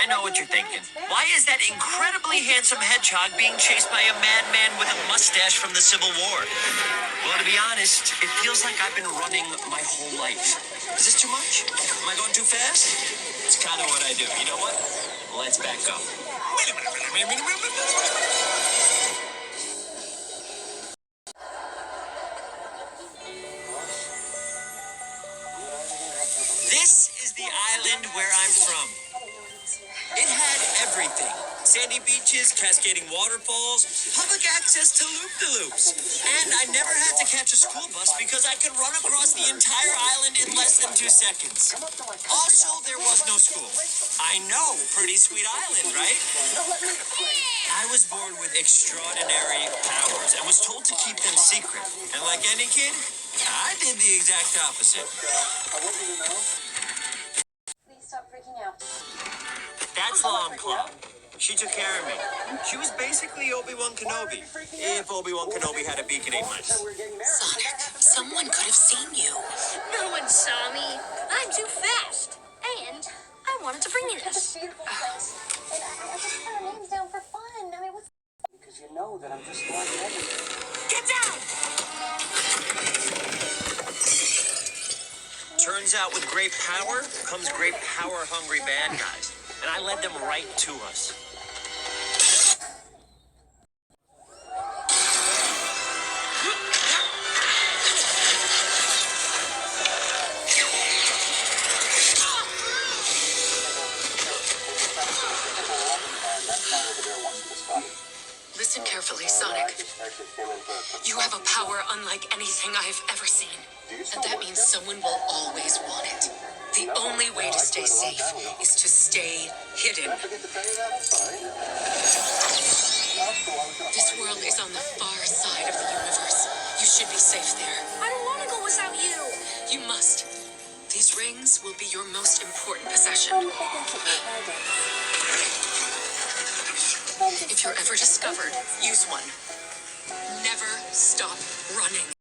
know what you're thinking. Why is that incredibly handsome hedgehog being chased by a madman with a mustache from the Civil War? Well, to be honest, it feels like I've been running my whole life. Is this too much? Am I going too fast? It's kind of what I do. You know what? Let's back up. Wait a minute. This is the island where I'm from. It had everything. Sandy beaches, cascading waterfalls, public access to loop-de-loops. And I never had to catch a school bus because I could run across the entire island in less than 2 seconds. Also, there was no school. I know, pretty sweet island, right? I was born with extraordinary powers and was told to keep them secret. And like any kid, I did the exact opposite. Please stop freaking out. That's Longclaw. She took care of me. She was basically Obi-Wan Kenobi, if Obi-Wan Kenobi had a beak and ate mice. Sonic, someone could have seen you. No one saw me. I'm too fast. And I wanted to bring you this. Beautiful place. And I just put our names down for fun. I mean, what's... Because you know that I'm just like everything. Get down! Turns out with great power comes great power-hungry bad guys. And I led them right to us. Listen carefully, Sonic. You have a power unlike anything I've ever seen. And that means someone will always want it. The only way to stay safe is to stay hidden. This world is on the far side of the universe. You should be safe there. I don't want to go without you. You must. These rings will be your most important possession. If you're ever discovered, use one. Never stop running.